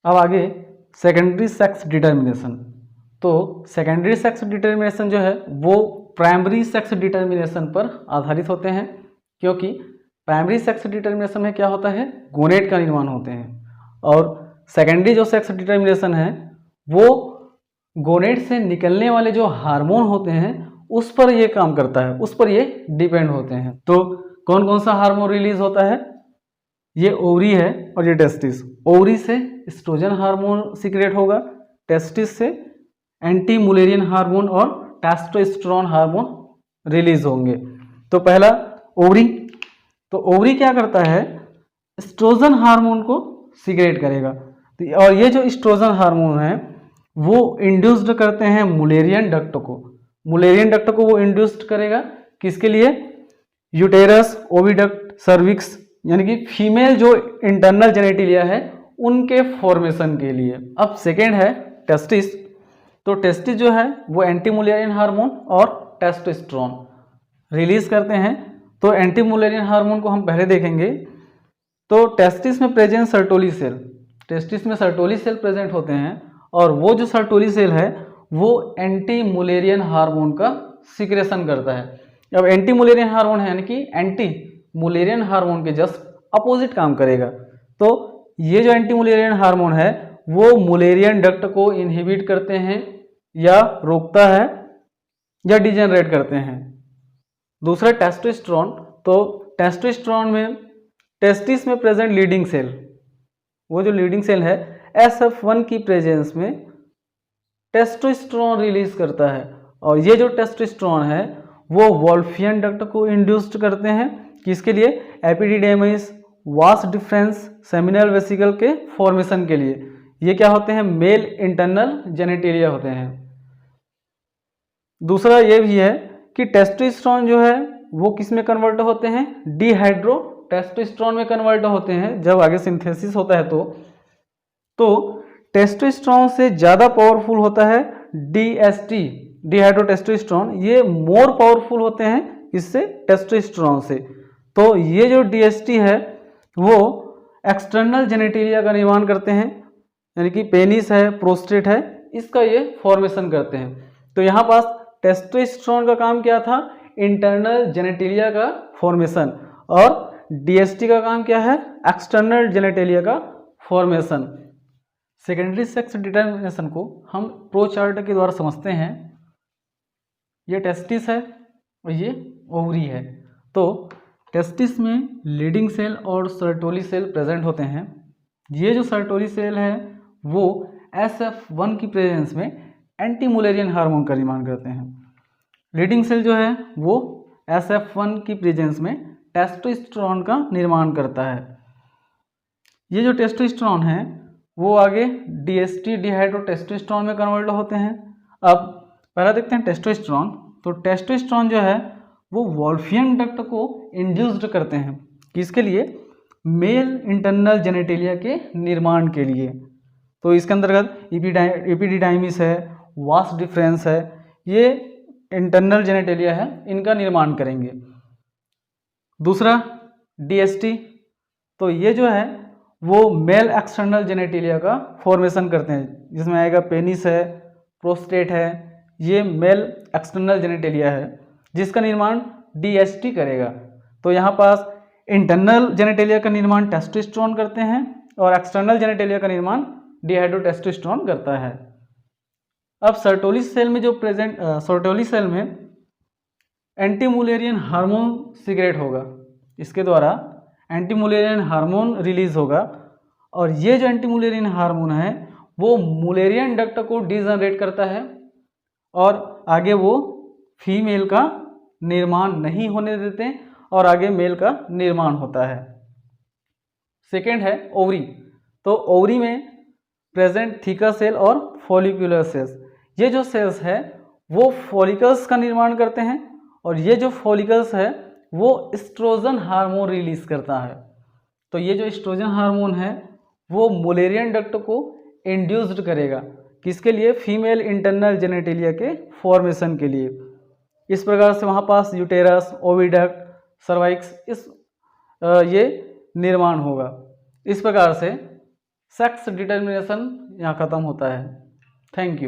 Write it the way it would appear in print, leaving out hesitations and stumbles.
अब आगे secondary sex determination. तो सेकेंडरी सेक्स डिटर्मिनेशन जो है वो प्राइमरी सेक्स डिटर्मिनेशन पर आधारित होते हैं, क्योंकि प्राइमरी सेक्स डिटर्मिनेशन में क्या होता है, गोनेट का निर्माण होते हैं, और सेकेंडरी जो सेक्स डिटर्मिनेशन है वो गोनेट से निकलने वाले जो हार्मोन होते हैं उस पर ये काम करता है, उस पर ये डिपेंड होते हैं। तो कौन कौन सा हार्मोन रिलीज होता है, ये ओवरी है और ये टेस्टिस। ओवरी से एस्ट्रोजन हार्मोन सीक्रेट होगा, टेस्टिस से एंटी मुलेरियन हार्मोन और टेस्टोस्टेरोन हार्मोन रिलीज होंगे। तो पहला ओवरी, तो ओवरी क्या करता है, एस्ट्रोजन हार्मोन को सीक्रेट करेगा, और ये जो एस्ट्रोजन हार्मोन है वो इंड्यूस्ड करते हैं मुलेरियन डक्ट को। मुलेरियन डक्ट को वो इंड्यूस्ड करेगा किसके लिए, यूटेरस, ओविडक्ट, सर्विक्स, यानी कि फीमेल जो इंटरनल जेनेटिलिया है उनके फॉर्मेशन के लिए। अब सेकेंड है टेस्टिस। तो टेस्टिस जो है वो एंटी मुलेरियन हार्मोन और टेस्टोस्टेरोन रिलीज करते हैं। तो एंटी मुलेरियन हार्मोन को हम पहले देखेंगे। तो टेस्टिस में प्रेजेंट सर्टोली सेल, टेस्टिस में सर्टोली सेल प्रेजेंट होते हैं, और वो जो सर्टोली सेल है वो एंटी मुलेरियन हार्मोन का सिक्रेशन करता है। अब एंटी मुलेरियन हार्मोन है यानी कि एंटी मुलेरियन हार्मोन के जस्ट अपोजिट काम करेगा। तो ये जो एंटी मुलेरियन हार्मोन है वो मुलेरियन डक्ट को इनहिबिट करते हैं या रोकता है या डिजेनरेट करते हैं। दूसरा टेस्टोस्टेरोन। तो टेस्टोस्टेरोन में टेस्टिस में प्रेजेंट लीडिंग सेल, वो जो लीडिंग सेल है SF1 की प्रेजेंस में टेस्टोस्टेरोन रिलीज करता है, और ये जो टेस्टोस्टेरोन है वो वोल्फियन डक्ट को इंड्यूस्ड करते हैं, किसके लिए, एपिडिडेमिस, वास डिफरेंस, सेमिनल वेसिकल के फॉर्मेशन के लिए। ये क्या होते हैं, मेल इंटरनल जेनेटिलिया होते हैं। दूसरा ये भी है कि टेस्टोस्टेरोन जो है वो किस में कन्वर्ट होते हैं, डिहाइड्रो टेस्टोस्टेरोन में कन्वर्ट होते हैं जब आगे सिंथेसिस होता है। तो टेस्टोस्टेरोन से ज़्यादा पावरफुल होता है DST, डिहाइड्रो टेस्टोस्टेरोन। ये मोर पावरफुल होते हैं इससे, टेस्टोस्टेरोन से। तो ये जो DST है वो एक्सटर्नल जेनेटिलिया का निर्माण करते हैं, यानी कि पेनिस है, प्रोस्टेट है, इसका ये फॉर्मेशन करते हैं। तो यहाँ पास टेस्टोस्टेरोन का काम क्या था, इंटरनल जेनेटिलिया का फॉर्मेशन, और DST का काम क्या है, एक्सटर्नल जेनेटिलिया का फॉर्मेशन। सेकेंडरी सेक्स डिटर्मिनेशन को हम प्रो चार्ट के द्वारा समझते हैं। ये टेस्टिस है और ये ओवरी है। तो टेस्टिस में लीडिंग सेल और सर्टोली सेल प्रेजेंट होते हैं। ये जो सर्टोली सेल है वो SF1 की प्रेजेंस में एंटी मुलेरियन हार्मोन का निर्माण करते हैं। लीडिंग सेल जो है वो SF1 की प्रेजेंस में टेस्टोस्टेरोन का निर्माण करता है। ये जो टेस्टोस्टेरोन है वो आगे DST, डिहाइड्रो टेस्टोस्टेरोन में कन्वर्ट होते हैं। अब पहला देखते हैं टेस्टोस्टेरोन। तो टेस्टोस्टेरोन जो है वो वोल्फियन डक्ट को इंड्यूस्ड करते हैं, किसके लिए, मेल इंटरनल जेनेटिलिया के निर्माण के लिए। तो इसके अंतर्गत एपिडिडाइमिस है, वास डिफरेंस है, ये इंटरनल जेनेटिलिया है, इनका निर्माण करेंगे। दूसरा DST। तो ये जो है वो मेल एक्सटर्नल जेनेटिलिया का फॉर्मेशन करते हैं, जिसमें आएगा पेनिस है, प्रोस्टेट है, ये मेल एक्सटर्नल जेनेटिलिया है जिसका निर्माण DST करेगा। तो यहाँ पास इंटरनल जेनेटिलिया का निर्माण टेस्टोस्टेरोन करते हैं और एक्सटर्नल जेनेटिलिया का निर्माण डिहाइड्रो टेस्टोस्टेरोन करता है। अब सर्टोली सेल में जो प्रेजेंट सर्टोली सेल में एंटी मुलेरियन हार्मोन सीक्रेट होगा, इसके द्वारा एंटी मुलेरियन हार्मोन रिलीज होगा, और ये जो एंटी मुलेरियन हार्मोन है वो मुलेरियन डक्ट को डिजनरेट करता है और आगे वो फीमेल का निर्माण नहीं होने देते और आगे मेल का निर्माण होता है। सेकेंड है ओवरी। तो ओवरी में प्रेजेंट थीका सेल और फॉलिकुलर सेल्स। ये जो सेल्स है वो फॉलिकल्स का निर्माण करते हैं, और ये जो फॉलिकल्स है वो एस्ट्रोजन हार्मोन रिलीज करता है। तो ये जो एस्ट्रोजन हार्मोन है वो मुलेरियन डक्ट को इंड्यूस्ड करेगा, किसके लिए, फीमेल इंटरनल जेनेटिलिया के फॉर्मेशन के लिए। इस प्रकार से वहाँ पास यूटेरस, ओविडक्ट, सर्वाइक्स ये निर्माण होगा। इस प्रकार से सेक्स डिटर्मिनेशन यहाँ खत्म होता है। Thank you.